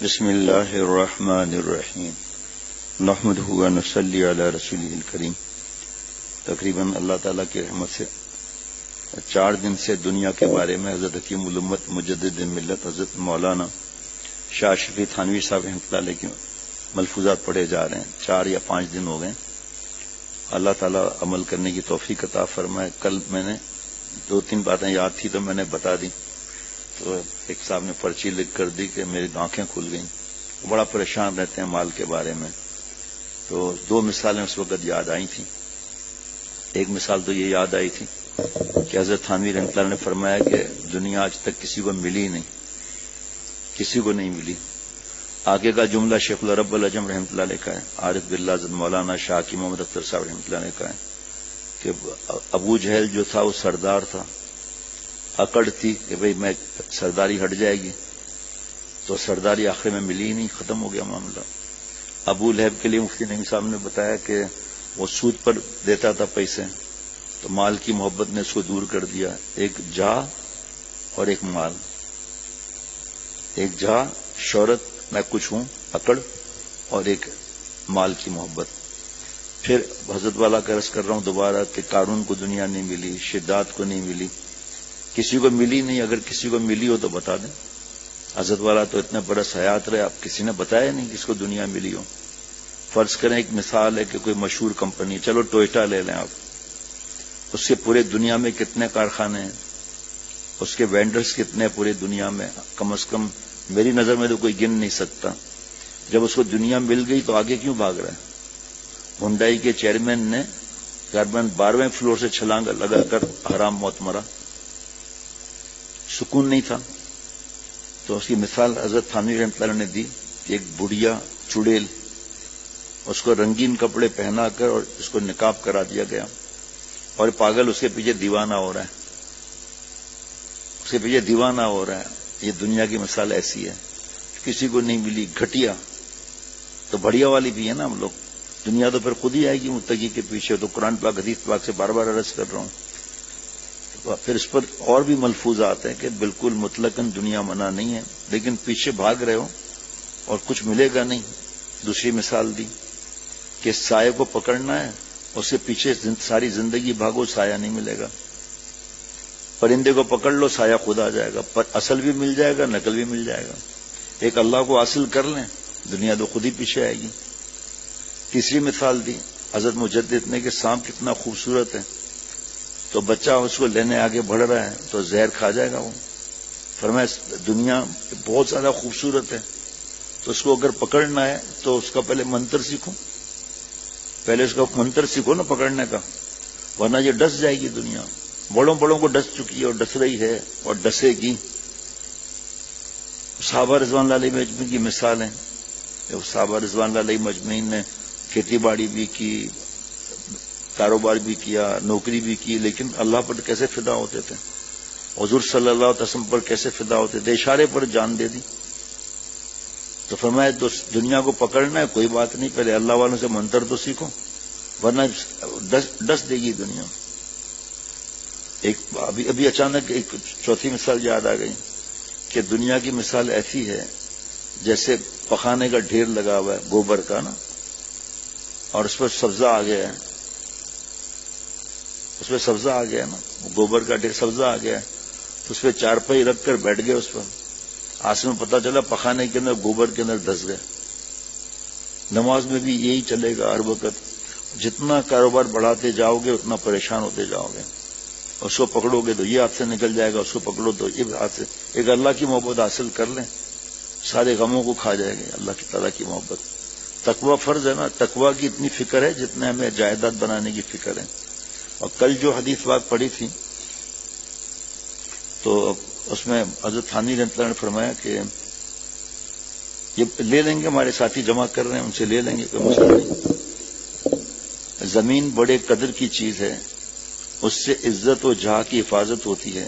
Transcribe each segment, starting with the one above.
بسم اللہ الرحمن الرحیم نحمدہ و نصلی علی رسولہ الکریم. تقریباً اللہ تعالیٰ کی رحمت سے 4 دن سے دنیا کے بارے میں حضرت حکیم الامت مجدد ملت حضرت مولانا شاہ شفیع تھانوی صاحب رحمۃ اللہ علیہ کے ملفوظات پڑھے جا رہے ہیں. 4 یا 5 دن ہو گئے. اللہ تعالیٰ عمل کرنے کی توفیق عطا فرمائے. کل میں نے 2-3 باتیں یاد تھی تو میں نے بتا دی، تو ایک صاحب نے پرچی لکھ کر دی کہ میری آنکھیں کھل گئیں. بڑا پریشان رہتے ہیں مال کے بارے میں. تو 2 مثالیں اس وقت یاد آئی تھیں. ایک مثال تو یہ یاد آئی تھی کہ حضرت تھانوی رحمۃ اللہ نے فرمایا کہ دنیا آج تک کسی کو ملی نہیں، کسی کو نہیں ملی. آگے کا جملہ شیخ العرب العجم رحمۃ اللہ علیہ کا ہے. عارف باللہ حضرت مولانا شاہ کی محمد اختر صاحب رحمۃ اللہ علیہ کا ہے کہ ابو جہل جو تھا وہ سردار تھا، اکڑ تھی کہ بھئی میں سرداری ہٹ جائے گی، تو سرداری آخر میں ملی ہی نہیں، ختم ہو گیا معاملہ. ابو لہب کے لیے مفتی نعیم صاحب نے بتایا کہ وہ سود پر دیتا تھا پیسے، تو مال کی محبت نے اس کو دور کر دیا. ایک جاہ اور ایک مال، ایک جاہ شہرت میں کچھ ہوں اکڑ، اور ایک مال کی محبت. پھر حضرت والا کا عرض کر رہا ہوں دوبارہ کہ قارون کو دنیا نہیں ملی، شداد کو نہیں ملی، کسی کو ملی نہیں. اگر کسی کو ملی ہو تو بتا دیں. حضرت والا تو اتنے برس حیات رہے، آپ کسی نے بتایا نہیں کس کو دنیا ملی ہو. فرض کریں ایک مثال ہے کہ کوئی مشہور کمپنی، چلو ٹوئٹا لے لیں آپ، اس کے پورے دنیا میں کتنے کارخانے ہیں، اس کے وینڈرز کتنے پورے دنیا میں، کم از کم میری نظر میں تو کوئی گن نہیں سکتا. جب اس کو دنیا مل گئی تو آگے کیوں بھاگ رہا ہے؟ ہنڈائی کے چیئرمین نے کاربن 12ویں فلور سے چھلانگ لگا کر حرام موت مرا، سکون نہیں تھا. تو اس کی مثال حضرت تھانوی رحمۃ اللہ نے دی کہ ایک بڑھیا چڑیل، اس کو رنگین کپڑے پہنا کر اور اس کو نقاب کرا دیا گیا، اور پاگل اس کے پیچھے دیوانہ ہو رہا ہے، اس کے پیچھے دیوانہ ہو رہا ہے. یہ دنیا کی مثال ایسی ہے، کسی کو نہیں ملی. گھٹیا تو بڑھیا والی بھی ہے نا ہم لوگ. دنیا تو پھر خود ہی آئے گی متقی کے پیچھے. تو قرآن پاک حدیث پاک سے بار بار عرض کر رہا ہوں. پھر اس پر اور بھی ملفوظات ہیں کہ بالکل مطلقاً دنیا منع نہیں ہے، لیکن پیچھے بھاگ رہے ہو اور کچھ ملے گا نہیں. دوسری مثال دی کہ سائے کو پکڑنا ہے، اس کے پیچھے ساری زندگی بھاگو، سایہ نہیں ملے گا. پرندے کو پکڑ لو، سایہ خود آ جائے گا، پر اصل بھی مل جائے گا، نقل بھی مل جائے گا. ایک اللہ کو حاصل کر لیں، دنیا تو خود ہی پیچھے آئے گی. تیسری مثال دی حضرت مجدد نے کہ سانپ کتنا خوبصورت ہے، تو بچہ اس کو لینے آگے بڑھ رہا ہے تو زہر کھا جائے گا وہ. فرمایا دنیا بہت زیادہ خوبصورت ہے، تو اس کو اگر پکڑنا ہے تو اس کا پہلے منتر سیکھو، پہلے اس کا منتر سیکھو نا پکڑنے کا، ورنہ یہ ڈس جائے گی دنیا. بڑوں بڑوں کو ڈس چکی ہے اور ڈس رہی ہے اور ڈسے گی. صحابہ رضوان اللہ علیہ مجمعین کی مثال ہیں. صحابہ رضوان اللہ علیہ مجمعین نے کھیتی باڑی بھی کی، کاروبار بھی کیا، نوکری بھی کی، لیکن اللہ پر کیسے فدا ہوتے تھے، حضور صلی اللہ علیہ وسلم پر کیسے فدا ہوتے تھے، اشارے پر جان دے دی. تو فرمایا دنیا کو پکڑنا ہے کوئی بات نہیں، پہلے اللہ والوں سے منتر تو سیکھو، ورنہ ڈس دے گی دنیا. ایک ابھی اچانک ایک چوتھی مثال یاد آ گئی کہ دنیا کی مثال ایسی ہے جیسے پخانے کا ڈھیر لگا ہوا ہے گوبر کا نا، اور اس پر سبزہ آ گیا ہے، اس پہ سبزہ آ گیا نا، گوبر کا ڈھیر سبزہ آ گیا ہے، تو اس پہ چارپائی رکھ کر بیٹھ گئے اس پر. آس میں پتہ چلا پخانے کے اندر گوبر کے اندر دھس گئے. نماز میں بھی یہی چلے گا ہر وقت. جتنا کاروبار بڑھاتے جاؤ گے اتنا پریشان ہوتے جاؤ گے. اس کو پکڑو گے تو یہ ہاتھ سے نکل جائے گا، اس کو پکڑو تو یہ ہاتھ سے. ایک اللہ کی محبت حاصل کر لیں، سارے غموں کو کھا جائے گے اللہ کی تعالیٰ کی محبت. تقوی فرض ہے نا، تقوی کی اتنی فکر ہے جتنے ہمیں جائیداد بنانے کی فکر ہے. اور کل جو حدیث پاک پڑھی تھی تو اس میں حضرت تھانوی رحمۃ اللہ نے فرمایا کہ یہ لے لیں گے، ہمارے ساتھی جمع کر رہے ہیں، ان سے لے لیں گے، کوئی مسئلہ نہیں. زمین بڑے قدر کی چیز ہے، اس سے عزت و جاہ کی حفاظت ہوتی ہے.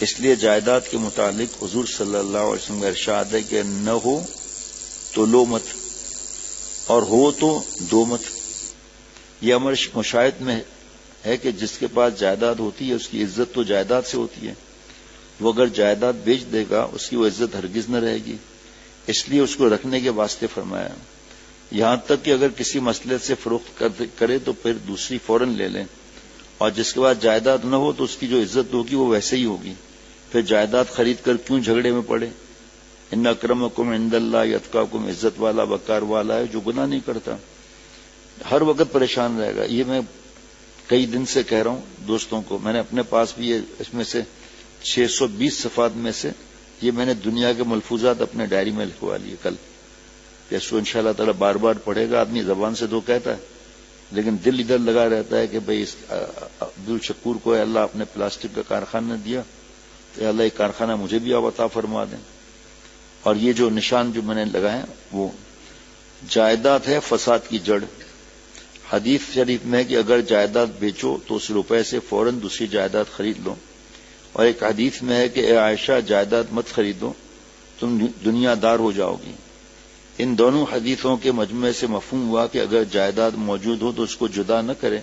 اس لیے جائیداد کے متعلق حضور صلی اللہ علیہ وسلم کا ارشاد ہے کہ نہ ہو تو لو مت، اور ہو تو دو مت. یہ امر مشاہد میں ہے کہ جس کے پاس جائیداد ہوتی ہے اس کی عزت تو جائیداد سے ہوتی ہے، وہ اگر جائیداد بیچ دے گا اس کی وہ عزت ہرگز نہ رہے گی، اس لیے اس کو رکھنے کے واسطے فرمایا۔ یہاں تک کہ اگر کسی مسئلے سے فروخت کرے تو پھر دوسری فوراً لے لیں، اور جس کے بعد جائیداد نہ ہو تو اس کی جو عزت ہوگی وہ ویسے ہی ہوگی، پھر جائیداد خرید کر کیوں جھگڑے میں پڑے؟ ان اکرمکم عند اللہ اتقاکم، عزت والا وقار والا ہے جو گناہ نہیں کرتا، ہر وقت پریشان رہے گا۔ یہ میں کئی دن سے کہہ رہا ہوں دوستوں کو، میں نے اپنے پاس بھی اس میں سے 620 صفحات میں سے یہ میں نے دنیا کے ملفوظات اپنے ڈائری میں لکھوا لیے کل، جیسے ان شاء اللہ تعالیٰ بار بار پڑھے گا۔ آدمی زبان سے تو کہتا ہے لیکن دل ادھر لگا رہتا ہے کہ بھئی عبد الشکور کو اللہ اپنے پلاسٹک کا کارخانہ دیا تو اللہ یہ کارخانہ مجھے بھی آپ عطا فرما دیں۔ اور یہ جو نشان جو میں نے لگائے وہ جائیداد ہے فساد کی جڑ۔ حدیث شریف میں ہے کہ اگر جائیداد بیچو تو اس روپے سے فوراً دوسری جائیداد خرید لو، اور ایک حدیث میں ہے کہ اے عائشہ جائیداد مت خریدو تم دنیا دار ہو جاؤ گی۔ ان دونوں حدیثوں کے مجمع سے مفہوم ہوا کہ اگر جائیداد موجود ہو تو اس کو جدا نہ کریں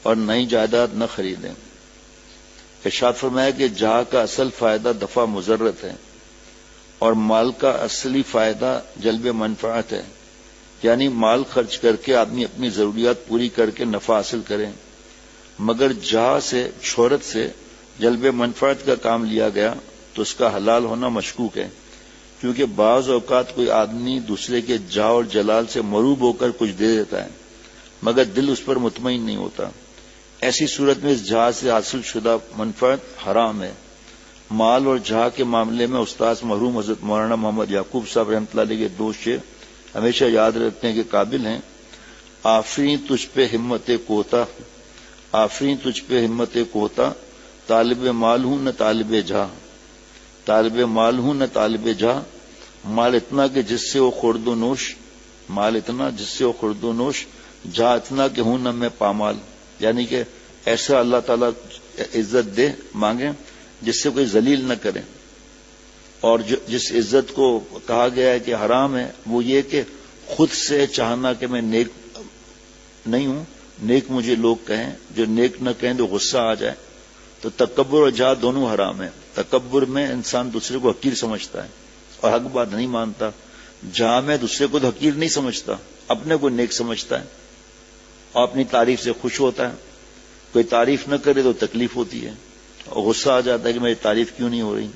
اور نئی جائیداد نہ خریدیں۔ ارشاد فرمایا کہ جہاں کا اصل فائدہ دفع مضرت ہے اور مال کا اصلی فائدہ جلب منفعت ہے، یعنی مال خرچ کر کے آدمی اپنی ضروریات پوری کر کے نفع حاصل کرے، مگر جہاں سے شہرت سے جلب منفعت کا کام لیا گیا تو اس کا حلال ہونا مشکوک ہے، کیونکہ بعض اوقات کوئی آدمی دوسرے کے جاہ اور جلال سے مروب ہو کر کچھ دے دیتا ہے مگر دل اس پر مطمئن نہیں ہوتا۔ ایسی صورت میں اس جہاں سے حاصل شدہ منفعت حرام ہے۔ مال اور جہاں کے معاملے میں استاذ مرحوم حضرت مولانا محمد یعقوب صاحب رحمۃ اللہ علیہ کے دو شعر ہمیشہ یاد رکھنے کے قابل ہیں۔ آفریں تجھ پہ ہمت کوتا، آفریں تجھ پہ ہمت کوتا، طالب مال ہوں نہ طالب جہاں، طالب مال ہوں نہ طالب جہاں، مال اتنا کہ جس سے وہ خورد و نوش، مال اتنا جس سے وہ خورد و نوش، جہاں اتنا کہ ہوں نہ میں پامال، یعنی کہ ایسا اللہ تعالیٰ عزت دے مانگیں جس سے کوئی ذلیل نہ کرے۔ اور جس عزت کو کہا گیا ہے کہ حرام ہے وہ یہ کہ خود سے چاہنا کہ میں نیک نہیں ہوں، نیک مجھے لوگ کہیں، جو نیک نہ کہیں تو غصہ آ جائے، تو تکبر اور جہاد دونوں حرام ہیں۔ تکبر میں انسان دوسرے کو حقیر سمجھتا ہے اور حق بات نہیں مانتا، جہاں میں دوسرے کو حقیر نہیں سمجھتا، اپنے کو نیک سمجھتا ہے اور اپنی تعریف سے خوش ہوتا ہے۔ کوئی تعریف نہ کرے تو تکلیف ہوتی ہے اور غصہ آ جاتا ہے کہ میری تعریف کیوں نہیں ہو رہی۔